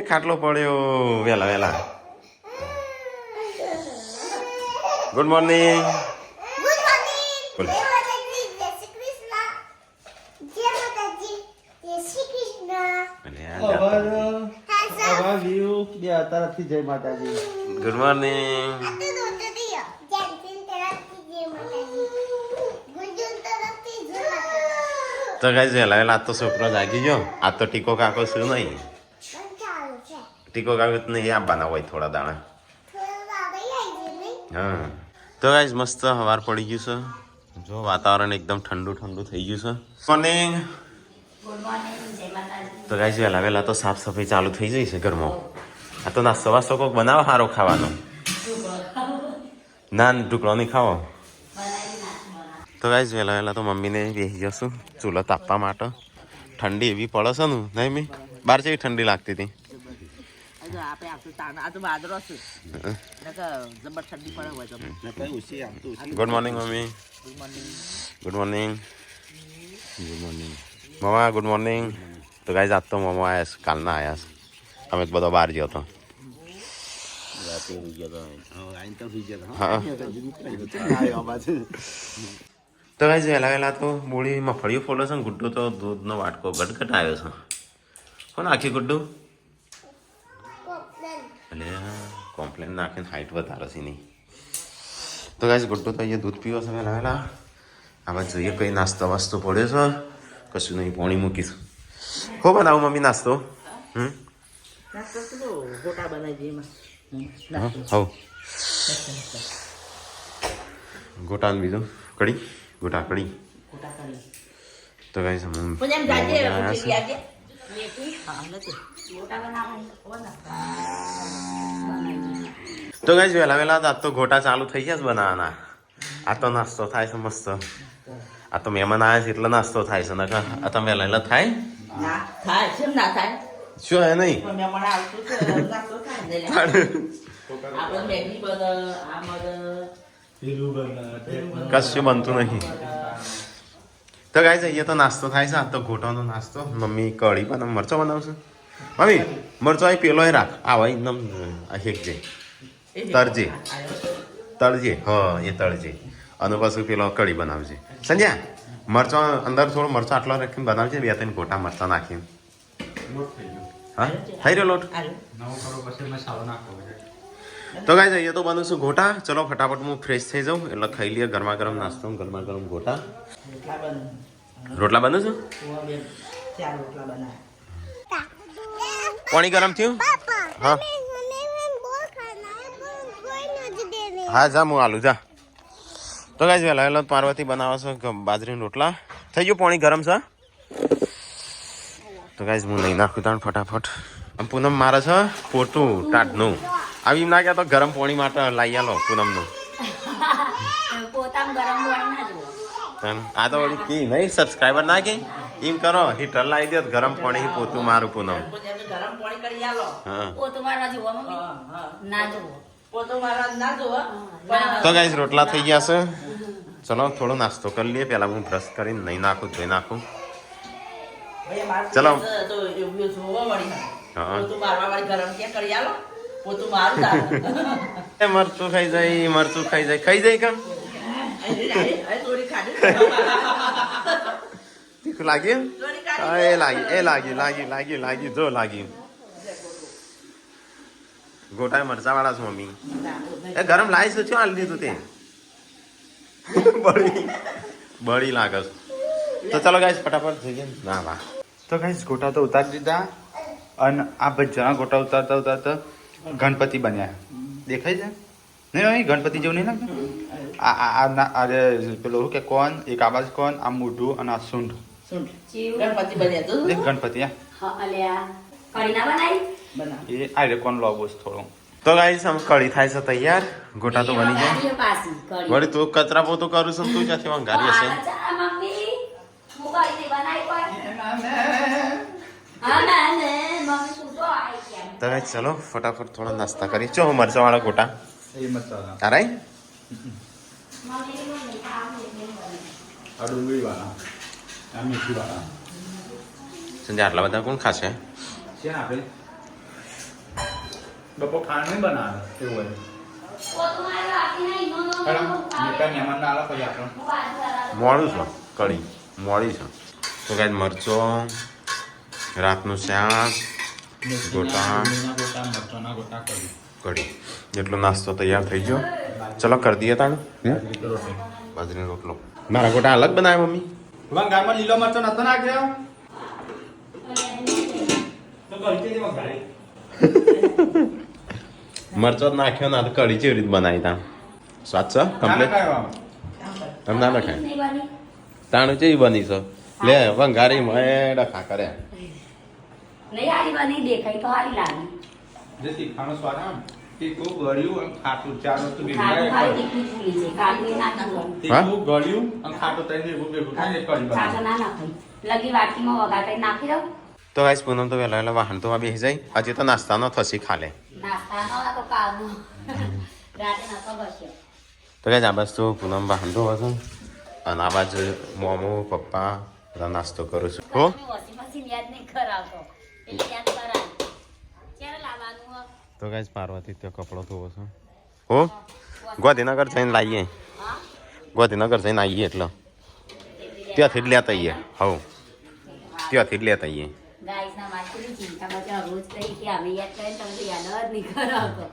ખાટલો પડ્યો વેલા વેલા. Good morning. Good morning. તો ગાઈસ વેલા વેલા આજ તો છોકરો જાગી ગયો. આજ તો ટીકો કાકો શું નહીં, ટીકો કાકો નહીં આપવાના હોય થોડા દાણા. હા તો ગાઈસ મસ્ત સવાર પડી ગયું છે. જો વાતાવરણ એકદમ ઠંડુ ઠંડુ થઈ ગયું છે. મોર્નિંગ. તો ગાઈસ વહેલા વહેલા તો સાફ સફાઈ ચાલુ થઈ જઈ છે ઘરમાં. આ તો નાસ્તો વાસ્તો કોક બનાવો સારો ખાવાનો. નાન ઢુકડો નહીં ખાવો. તો ગાઈસ વહેલા વહેલા તો મમ્મીને બેસી જશું ચૂલો તાપવા માટે. ઠંડી એવી પડે છે ને નહીં મેં બહાર જેવી ઠંડી લાગતી હતી. Good morning mummy. Good morning. Good morning mama. Good morning. તો ગાઈસ આજ તો મમા આવ્યા છે, કાલના આવ્યા છે. અમે બધો બહાર ગયો હતો. તો ગાઈસ વહેલા વહેલા તો મૂળી મફળીઓ ફોલો છે ને ગુડ્ડો તો દૂધનો વાટકો ગટગટ આવ્યો છે. કોણ નાખી ગુડ્ડુ? એટલે કોમ્પ્લેન નાખીને હાઈટ વધારે છે નહીં. તો ગાઈસ ગુડ્ડુ તો અહીંયા દૂધ પીવો છે વહેલા વહેલા. આવા જોઈએ કઈ નાસ્તો વાસ્તો પડ્યો છે કશું નહીં. પાણી મૂકીશું. હો બનાવું મમ્મી નાસ્તો? હવ ગોટા બીજું કઢી. ગોટા કઢી. તો ગાઈસ તો ગાઈસ વહેલા વહેલા આજ તો ગોટા ચાલુ થઈ ગયા બનાવવાના. આ તો નાસ્તો થાય છે મસ્ત. આ તો મહેમાન આવ્યા છે એટલે નાસ્તો થાય છે. નકા આ તમે વહેલા વહેલા થાય શું હે નહીં કશું બનતું નહીં. તો ગાઈસ અહીંયા તો નાસ્તો થાય છે. આ તો ગોટાનો નાસ્તો. મમ્મી કઢી બનાવ મરચો બનાવશે. મમ્મી મરચો અહીં પેલો રાખ. આવા એકદમ હેકજે તળજે તળજે. હા એ તળજે અને પછી પેલો કઢી બનાવજે. સંજ્યા મરચો અંદર થોડો મરચો આટલો રાખીને બનાવજે. 2-3 ગોટા મરચા નાખીને. હા થઈ રહ્યો લોટ. તો ગાઈસ અહીંયા તો બનવું છું ગોટા. ચલો ફટાફટ હું ફ્રેશ થઈ જાઉં એટલે ખાઈ લઈએ ગરમા ગરમ નાસ્તો. ગરમા ગરમ ગોટા. રોટલા બનું છું. પાણી ગરમ થયું. હા હા જા હું આલું જા. તો ગાઈસ વહેલા વહેલા પાર્વતી બનાવે છે બાજરીના રોટલા. થઈ ગયું પાણી ગરમ છે. તો ગાઈસ હું લઈ નાખું તાણ ફટાફટ. પૂનમ મારે છે પોતું ટાટનું. આવી ના ગયા તો ગરમ પાણી માટે લાવી આલો પૂનમનું. આ તો વળી કી નહીં સબસ્ક્રાઈબર ના કે એમ કરો હીટર લાવી દો ગરમ પાણી પોતું મારું પૂનમ. તો ગાઈસ રોટલા થઈ ગયા છે. ચલો થોડો નાસ્તો કરી લઈએ. પેલા હું બ્રશ કરીને નહીં નાખું ધોઈ નાખું. ચલો મરચું ખાઈ જાય. મરચું ખાઈ જાય. ખાઈ જાય કેમ તીખું લાગ્યું? એ લાગ્યું જો લાગ્યું. ગોટા મરચા વાળા છું મમ્મી. એ ગરમ લાવી છું. શું હાલ દીધું તે બળી લાગે છે. તો ચલો ગાઈસ ફટાફટ જઈએ. ના વાહ. તો ગાઈસ ગોટા તો ઉતારી દીધા અને આ ભજીયાના ગોટા ઉતારતા ઉતારતા ગણપતિ બન્યા. દેખાય છે નહીં નહીં ગણપતિ જેવું નહીં લાગતું. અરે પેલો કે કોણ એક આવાજ કોણ આ મોઢું અને આ સૂંઢ ગણપતિ એ આ રે કોણ લોબો થોડો. તો ગાઈસ આમ કઢી થાય છે તૈયાર. ગોટા તો બની જાય. વળી તું કચરા પોતું કરું છું તું ક્યાંથી વાંગારી હશે. તો ગાઈસ ચલો ફટાફટ થોડા નાસ્તા કરીએ. ચો મરચા વાળા ગોટા તારા ડુંગળી વાળા મેથી વાળા. સંજય આટલા બધા કોણ ખાશે? બપોર ખાવાનું નહીં બનાવે એવું હોય મહેમાન ના આવે પછી આપણે મોડું છે કઢી મોડી છે તો કાંઈ મરચો રાતનું શાક ગોટા મરચાના ગોટા કરી કઢી જેટલો નાસ્તો તૈયાર થઈ ગયો ચલો કરી દઈએ તાણ બાજરીનો રોટલો મારા ગોટા અલગ બનાવે મમ્મી ગામમાં લીલો મરચો નતો નાખ્યો મરચો જ નાખ્યો ના તો કઢી જેવી રીત બનાવી તા સ્વાદ છે કમ્પ્લીટ એમ ના નખાય તાણું જેવી બની છે લે વંગારી મેં ડખા કરે નહીં હારી બની દેખાય તો હારી લાગી જે તીખાનો સ્વાદ આમ તીખું ગળ્યું અને ખાટું ચાર વસ્તુ ખાટું ખાલી તીખી ફૂલી છે ખાટું ના નાખવું તીખું ગળ્યું અને ખાટું તઈને ભેગું થાય ને કઢી ખાટું બને ના નાખાય લગી વાટકીમાં વગાટાઈ નાખી દઉં તો ગાઈસ પૂનમ તો વહેલા વહેલા વાહન તો બેસી જાય હજી તો નાસ્તાનો થશી ખાલે નાસ્તાનો આ તો કાળનું રાતે નતો બસ્યો તો ગાઈસ આ બાજુ તો પૂનમ વાહન તો હશે અને આ બાજુ મોમો પપ્પા બધા નાસ્તો કરું છું હો વોશિંગ મશીન યાદ નહીં કરાવતો એટલે યાદ કરાવ ક્યારે લાવવાનું તો ગાઈસ પાર્વતી ત્યાં કપડો ધોવો છે હો ગોધીનગર જઈને લાવીએ હા ગોધીનગર જઈને આવીએ એટલે ત્યાંથી જ લેતા આવીએ હવ ત્યાંથી જ લેતા આવીએ ગાઈસના મારી ચિંતા બચા રોજ કરી કે અમે યાદ કરીએ તમે તો યાદ જ નહીં કરાવતો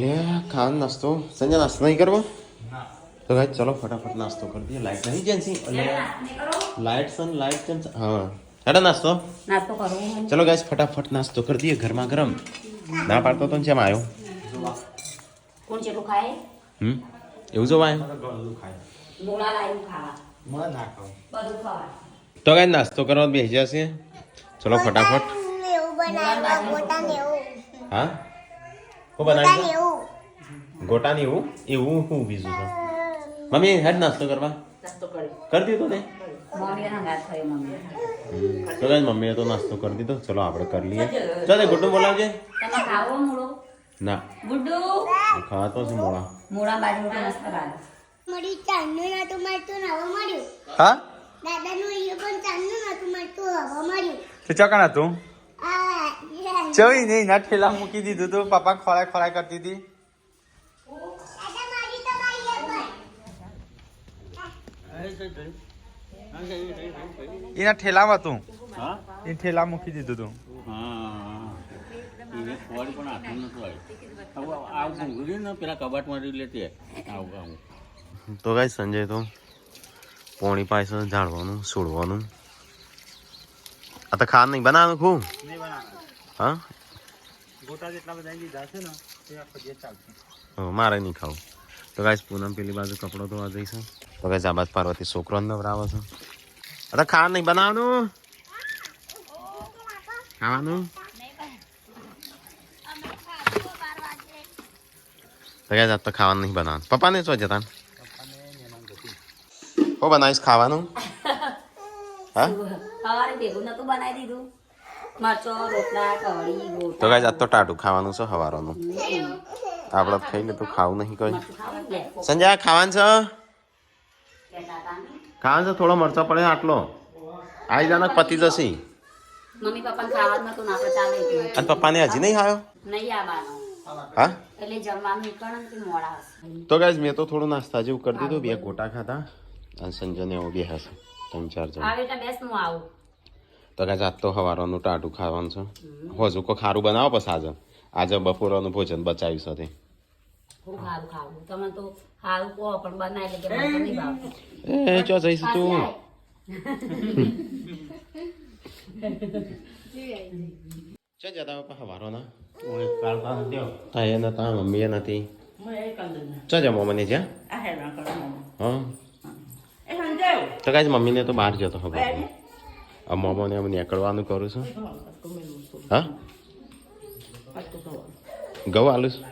લે ખાન નાસ્તો સંજય નાસ્તો નહીં કરવો તો ગાઈસ ચલો ફટાફટ નાસ્તો કરી દઈએ લાઈટ નહીં જેન્સી લાઈટ સન લાઈટ કેમ હા હેડો નાસ્તો નાસ્તો કરવો ચલો ગાઈસ ફટાફટ નાસ્તો કરી દઈએ ગરમા ગરમ ના પાડતો તો કેમ આવ્યો કોણ જેટલું ખાય એવું જોવાય મોળા લાવીને ખાવા મને ના ખાવ બધું ખાવા તો ગાઈસ નાસ્તો કરવા બેસી જશે ચલો ફટાફટ હા હું બનાવી ગોટાની એવું એવું હું બીજું છે મમ્મી હેડ નાસ્તો કરવા નાસ્તો કર્યો કરી દીધો ને મમ્મીએ હંગાત થયો મમ્મી તો ગાઈસ મમ્મીએ તો નાસ્તો કરી દીધો ચલો આપણે કરી લઈએ ચાલે ગુડ્ડુ બોલાવજે તમે ખાવો મૂળો ના ગુડ્ડુ ખાતો છે મોળા મૂળા બાજુ મસ્ત રાખ મળ્યું ચાંદનું નતું મળતું ને હવે મળ્યું હા દાદાનું અહીંયા પણ ચાંદનું નતું મળતું હવે મળ્યું તે ચકણ હતું આ ચવી નહીં ના ઠેલા મૂકી દીધું તો પપ્પા ખોરાક ખોરાક કરતી હતી દાદા મારી તો મારી એના ઠેલામાં હતું એ ઠેલા મૂકી દીધું તું એને ફળ પણ હાથમાં નતું આવ્યું હવે આવું ઊંઘ્યું ને પેલા કબાટમાં લેતી આવું તો ગાઈસ સંજય તો પોણી પાસે ઝાડવાનું છોડવાનું આ તો ખાન નહીં બનાવવાનું ખૂબ હા ગોટા જેટલા બધા લીધા છે ને તે આખો જે ચાલશે મારે નહીં ખાવું તો ગાઈસ પૂનમ પેલી બાજુ કપડો ધોવા જઈશું તો ગાઈસ આ બાજુ પાર્વતી છોકરો નવરાવે છે અરે ખાન નહીં બનાવવાનું ખાવાનું તો ગાઈસ આજ તો ખાવાનું નહીં બનાવવાનું પપ્પાને શું જતા હો બનાવીશ ખાવાનું હા સવારે ભેગું નતું બનાવી દીધું મરચો રોટલા કઢી તો ગોટા ગાઈસ આજ તો ટાટું ખાવાનું છે સવારનું આપણે ખાઈને તો ખાવું નહીં કોઈ મરચું ખાવા લે સંજય ખાવાનું છે લેતા હતા ને. ખાવાનું છે થોડો મરચો પડે આટલો આવી જાનક પતી જશે મમ્મી પપ્પાને ખાવા જ નતું ને આપણે ચાલે એટલું. અને પપ્પાને હજી નહીં આવ્યો નહીં આવવાનું હા એટલે જમવાનું નીકળે ને તે મોડા હશે તો ગાઈસ મેં તો થોડું નાસ્તા જેવું કરી દીધું 2 ગોટા ખાધા અને સંજયને એવો બે હશે 3-4 જણ આવે એટલે બેસ હું આવું તો ગાઈસ આજ તો સવારનું ટાટું ખાવાનું છે હોજુ કો ખારું બનાવો પછી આજે બપોરનું ભોજન બચાવ્યું સાથે ખૂબ સારું ખાવું તમે તો સારું કહો પણ બનાવી એટલે કે મને તો નહીં ભાવતું. એ ચો જઈશ તું ચો જતા પપ્પા સવારોના હા એ નતા મમ્મી એ નથી ચો જમો મને જ્યાં હા તો કાંઈ મમ્મીને તો બહાર જતો ખબર આ મોમોને એમ નીકળવાનું કરું છું હા ઘઉં આલું છું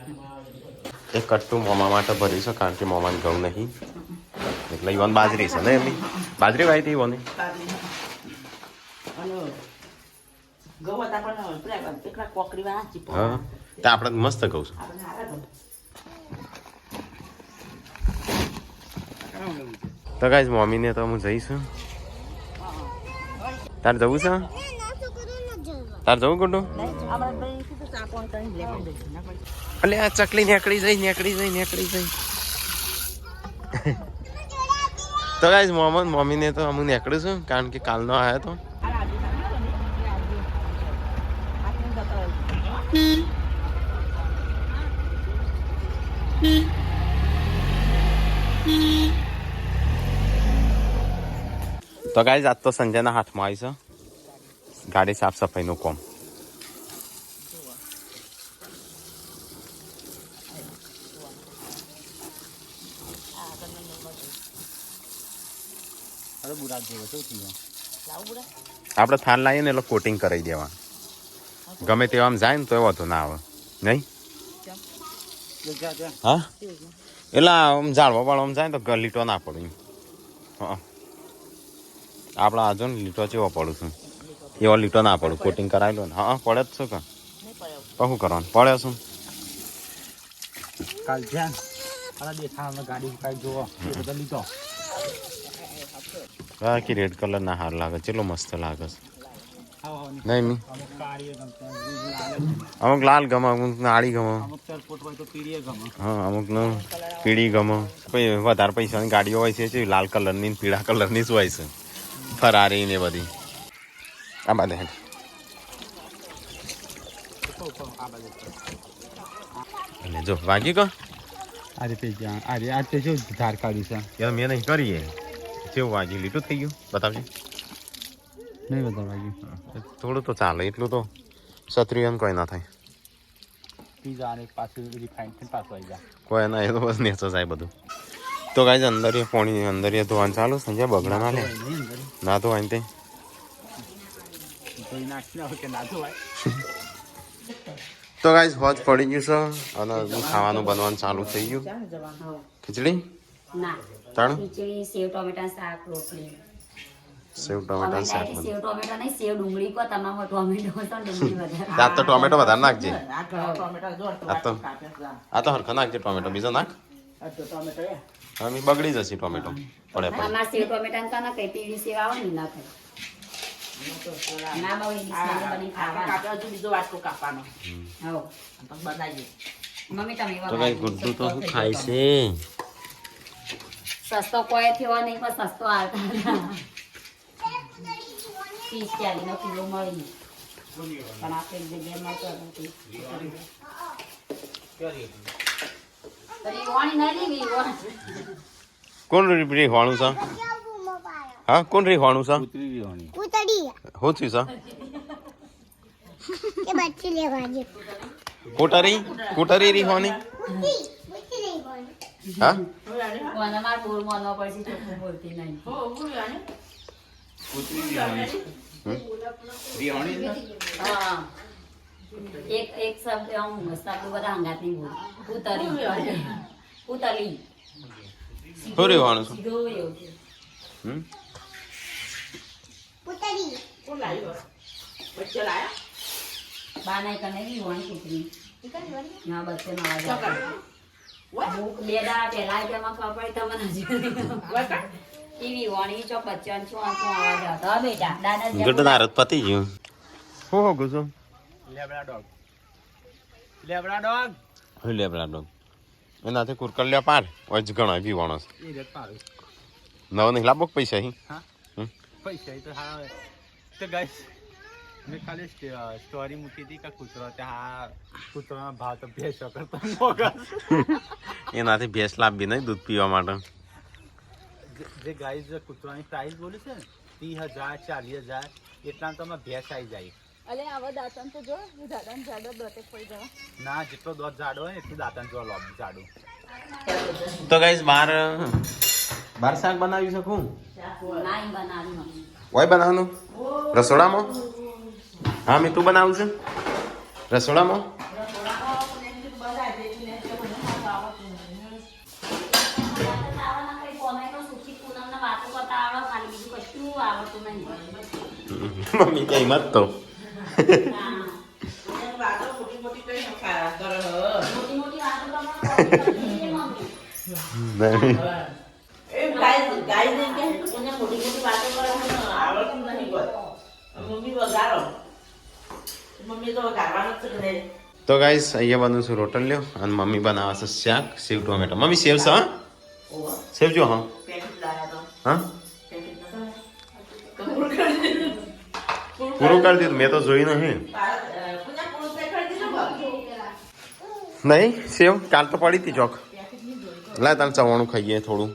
એક કટ્ટું મોમા માટે ભરી છે કારણ કે મોમાને ઘઉં નહીં એટલે ઈવન બાજરી છે ને એમની બાજરી વાવી હતી ઈવોને હા તો આપણે મસ્ત ઘઉં છે તો કાંઈ મમ્મીને તો હું જઈશ તારે જવું છે તારે જવું ગોટું અલે આ ચકલી નીકળી જઈ તો ગાઈસ મોહમ્મદ મમ્મીને તો અમુક નીકળ્યું છું કારણ કે કાલનો આવ્યો તો તો ગાઈસ આજ તો સંજયના હાથમાં આવી છે ગાડી સાફ સફાઈનું કામ આપણે થાર લાવીએ ને એટલે કોટિંગ કરાવી દેવા ગમે તેવા આમ જાય ને તો વાંધો ના આવે નહીં હા એટલે આમ ઝાડવા વાળો જાય ને તો લીટો ના પડે હા આપણે આ જો ને લીટો ચેવો પડું છું એવો લીટો ના પડું કોટિંગ કરાવેલો ને હા પડે જ શું કે તો શું કરવાનું પડે શું કાલ ધ્યાન દેખાડો ગાડી કાંઈ જોવો એ બધા લીધો બાકી રેડ કલર ના હાર લાગે ચેટલો મસ્ત લાગે છે નહીં મી અમુક લાલ ગમે અમુક આડી ગમે હા અમુક નો પીળી ગમે પછી વધારે પૈસાની ગાડીઓ હોય છે લાલ કલરની પીળા કલરની જ હોય છે ફરારી ને બધી આ બાદ એટલે જો વાગી કો આજે પેજ આજે જો ધાર કાઢી છે યાર મેં નહીં કરીએ કેવું વાગ્યું લીટું થઈ ગયું બતાવજે નહીં બધા વાગ્યું થોડું તો ચાલે એટલું તો ક્ષત્રિયન કોઈ ના થાય પીઝા અને પાછું રિફાઇન થઈને પાછું આવી જાય કોઈ ના એ તો બસ નેચો જાય બધું તો ગાઈઝ અંદર પાણી અંદર ધોવાનું ચાલુ સંજય બગડા ના લે ના ધોવાય તે તો ગાઈઝ હોજ પડી ગયું છે અને ખાવાનું બનવાનું ચાલુ થઈ ગયું ખીચડી ના તાણ ખીચડી સેવ ટોમેટા શાક રોટલી સેવ ટમેટા શાક સેવ ટોમેટા નહીં સેવ ડુંગળી કો તમામ ટોમેટો તો ડુંગળી વધારે આ તો ટોમેટો વધારે નાખજે આ તો હરખા નાખજે ટોમેટો બીજો નાખ હા મી બગડી જશે ટોમેટો પડે પડે અમાર સેવ ટોમેટા ને ના કઈ પીળી સેવ આવે ને ના થાય ના બગડી સેવ બની ખાવાનું હો મમ્મી તમે તો કઈ ગુડ્ડુ તો શું ખાય છે સસ્તો કોઈ થયો નહીં પણ સસ્તો આવતા 30-40 નો કિલો મળી પણ આપણે જગ્યામાં તો નથી કોણ રીહવાનું છે હા કોણ રીહવાનું છે ઉતરી રહેવાની ઉતરી હું થયું કે બચ્ચી લેવાની છે કુટરી રીહવાની હા કોને માર બોલ માનો પડશે ચોખ્ખું બોલતી નહીં હા એક શબ્દ આમ શબ્દ બધા હંગાત નહીં બોલ ઉતરી શું રીહવાનું છે સીધો એવું છે ઉતરી બા નહીં કને રીવાની કુતરી ના બચ્ચે ના ભૂખ બે દાડા પહેલા તેમાં ખબર તમને ટીવી વાણી ચો બચ્ચન છો અવાજ આવતો બેટા દાદા ગુડ નારદ પતી ગયું હો હો ગુજો લેબડા ડોગ હું લેબડા ડોગ એનાથી કુરકલ્યા પાર ઓજ ઘણા પીવાનો છે એ રેત પાડું નવ નહીં લાવો પૈસા હી હા પૈસા એ તો હા તો ગાઈસ મેં ખાલી સ્ટોરી મૂકી હતી કે કૂતરો ત્યાં કૂતરાનો ભાવ તો ભેંસો કરતા મોંઘા એનાથી ભેંસ લાવવી નહીં દૂધ પીવા માટે જે ગાઈસ કૂતરાની પ્રાઇસ બોલી છે ને 30,000 40,000 એટલા તો અમે ભેંસ આવી જાય અલે આવા દાંતન તો જો દાદાને જાડો દોતે પડી જવા ના જેટલો દોધ જાડો હોય ને એટલું દાંતન જો લોબ જાડું તો ગાઈસ બાર શાક બનાવી શકું નાઈ બનાવી ઓય બનાવવાનું રસોડામાં હા મેં તું બનાવું છું રસોડામાં મમ્મી કઈ મત તો તો ગાઈસ અહીંયા બનું છું રોટલીઓ અને મમ્મી બનાવે છે શાક સેવ ટોમેટો મમ્મી સેવ છે હા સેવ જો હા હા પૂરું કરી દીધું મેં તો જોયું નહીં નહીં સેવ કાલ તો પડી હતી ચોક લે તારે ચવાણું ખાઈએ થોડું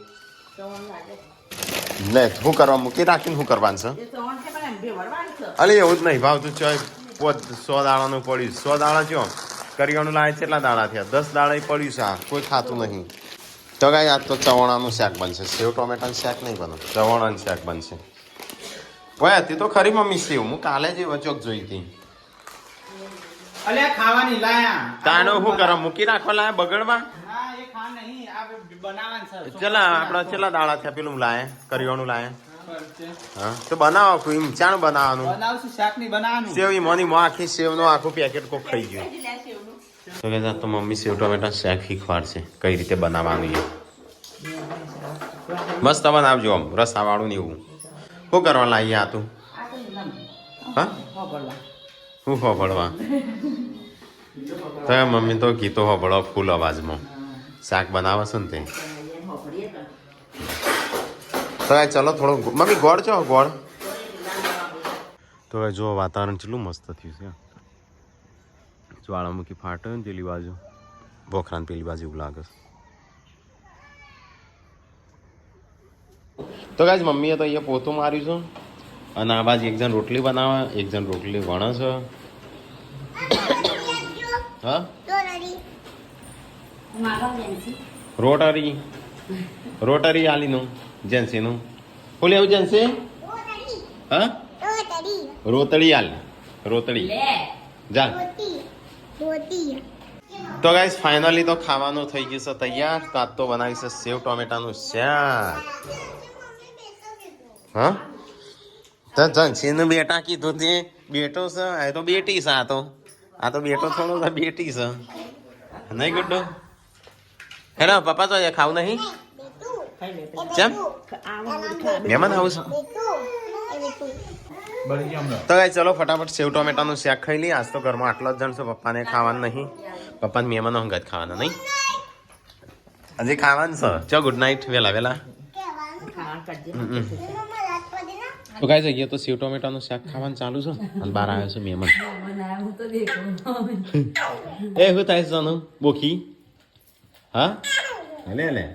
લે શું કરવા મૂકી રાખીને શું કરવાનું છે અલે એવું જ નહીં ભાવતું ચોય 100 દાડાનું પડ્યું 100 દાડા જો કરિયાણું લાવે કેટલા દાડા થયા 10 દાડા પડ્યું છે આ કોઈ ખાતું નહીં તો ગાય આજ તો ચવાણાનું શાક બનશે સેવ ટોમેટાનું શાક નહીં બને ચવાણાનું શાક બનશે ઓય હતી તો ખરી મમ્મી સેવ હું કાલે જ વચોક જોઈ હતી અલ્યા ખાવાની લાયા તાનો શું કરવા મૂકી રાખવા લાયા બગડવા હા એ ખા નહીં આ બનાવવાનું છે ચલા આપડા કેટલા દાડા થયા પેલું લાયા કરિયાણું લાયા હા તો બનાવો એમ ચાણ બનાવવાનું બનાવશું શાક નહીં બનાવવાનું સેવ મોની મો આખી સેવનું આખું પેકેટ કોક ખાઈ ગયું તો કે તો મમ્મી સેવ ટોમેટા શાક શીખવાડશે કઈ રીતે બનાવવાનું એ મસ્ત બનાવજો આમ રસાવાળું ને એવું શું કરવા લાવીએ આ તું હા શું હોભળવા તો મમ્મી તો ગીતો હોભળો ફૂલ અવાજમાં શાક બનાવે છે ને તે તો ચલો થોડો મમ્મી ગોળ છો ગોળ તો જો વાતાવરણ કેટલું મસ્ત થયું છે જ્વાળામુખી ફાટે ને પેલી બાજુ બોખરાન પેલી બાજુ એવું લાગે તો ગાઈસ મમ્મીએ તો અહીંયા પોતું માર્યું છે અને આ બાજુ એક જણ રોટલી બનાવે એક જણ રોટલી વણે છે હા રોટરી આલીનું જેન્સીનું શું લેવું જેન્સી હા રોતડી આલી રોતડી જા તો ગાઈસ ફાઇનલી તો ખાવાનું થઈ ગયું છે તૈયાર તો આજ તો બનાવી છે સેવ ટોમેટાનું શાક હા તો જંસીનું બેટા કીધું તે બેટો છે આ તો બેટી છે આ તો બેટો થોડો છે બેટી છે નહીં ગુડ્ડો હેલો પપ્પા તો ખાવું નહીં કેમ મહેમાન આવું છે તો ગાઈસ ચલો ફટાફટ સેવ ટોમેટાનું શાક ખાઈ લઈએ આજ તો ઘરમાં આટલો જ જણ છે પપ્પાને ખાવાનું નહીં પપ્પાને મહેમાનો હંગાત ખાવાના નહીં હજી ખાવાનું છે ચો ગુડ નાઇટ વેલા વેલા તો ગાઈસ અહીંયા તો સેવ ટોમેટાનું શાક ખાવાનું ચાલુ છે અને બહાર આવ્યો છે મહેમાન એ શું થાય છે બોખી હા લે લે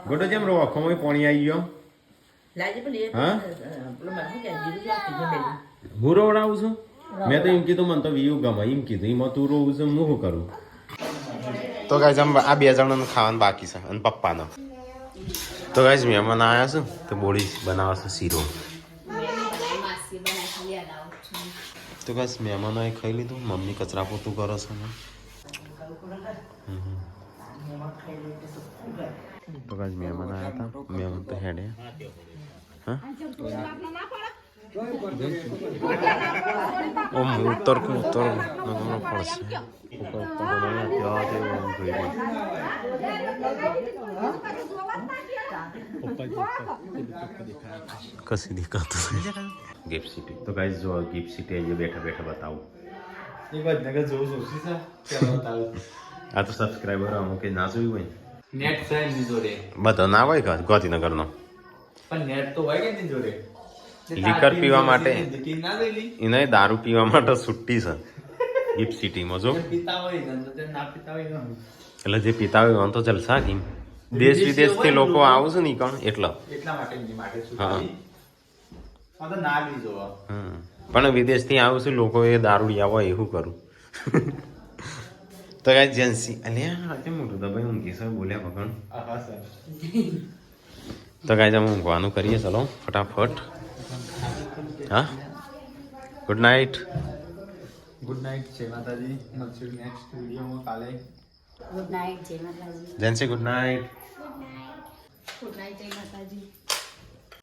ગોડો જેમ રો આખોમાં પાણી આવી ગયો હા હું રોવડાવું છું મેં તો એમ કીધું મને તો વીયુ ગમે એમ કીધું એમાં તું રોવું છું હું શું કરું તો ગાઈસ આમ આ બે જણાનું ખાવાનું બાકી છે અને પપ્પાનો તો ગાઈસ મહેમાન આવ્યા છે તો બોડી બનાવે છે શીરો તો ગાઈસ મહેમાનોએ ખાઈ લીધું મમ્મી કચરા પોતું કરે છે તો ગાઈસ મહેમાન આવ્યા હતા મહેમાન તો હેડે હા ઓમ ઉત્તર પડશે કસી દેખાતું ગિફ્ટ સિટી તો ગાઈસ જો ગિફ્ટ સિટી અહીંયા બેઠા બેઠા બતાવું આ તો સબસ્ક્રાઈબર અમુક ના જોયું હોય નેટ છે એની જોડે બધો ના હોય ગાંધીનગરનો પણ નેટ તો હોય કે એની જોડે લીકર પીવા માટે ના જોઈ એને દારૂ પીવા માટે છુટ્ટી છે ગિફ્ટ સિટીમાં જો પીતા હોય ના પીતા હોય એટલે જે પીતા હોય તો જલસા કેમ દેશ વિદેશથી લોકો આવું છે ને કોણ એટલા માટે હા તો ના લીધો પણ વિદેશથી આવું છું લોકો એ દારૂડિયા હોય એવું કરું તો કાંઈ જેન્સી અલ્યા આજે મોટું તો ભાઈ ઊંઘી છે બોલ્યા ભગવાન તો કાંઈ તમે ઊંઘવાનું કરીએ ચલો ફટાફટ હા ગુડ નાઇટ ગુડ નાઇટ જય માતાજી મળશું નેક્સ્ટ વિડીયોમાં કાલે ગુડ નાઇટ જય માતાજી Gen Z good night good night જય માતાજી